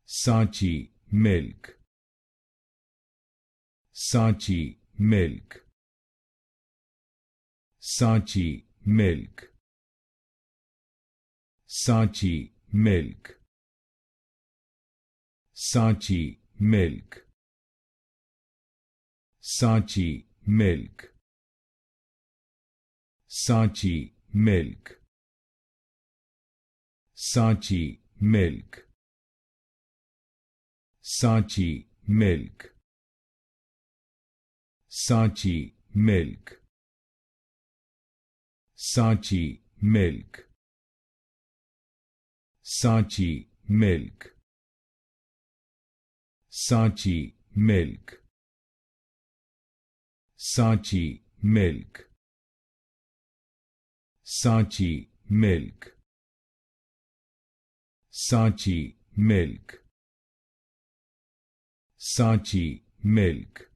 Sanchi Milk, Sanchi Milk, Sanchi Milk, Sanchi Milk, Sanchi Milk, Sanchi Milk, Sanchi Milk, Sanchi Milk, Sanchi Milk, Sanchi Milk, Sanchi Milk, Sanchi Milk, Sanchi Milk, Sanchi Milk, Sanchi Milk, Sanchi Milk, Sanchi Milk,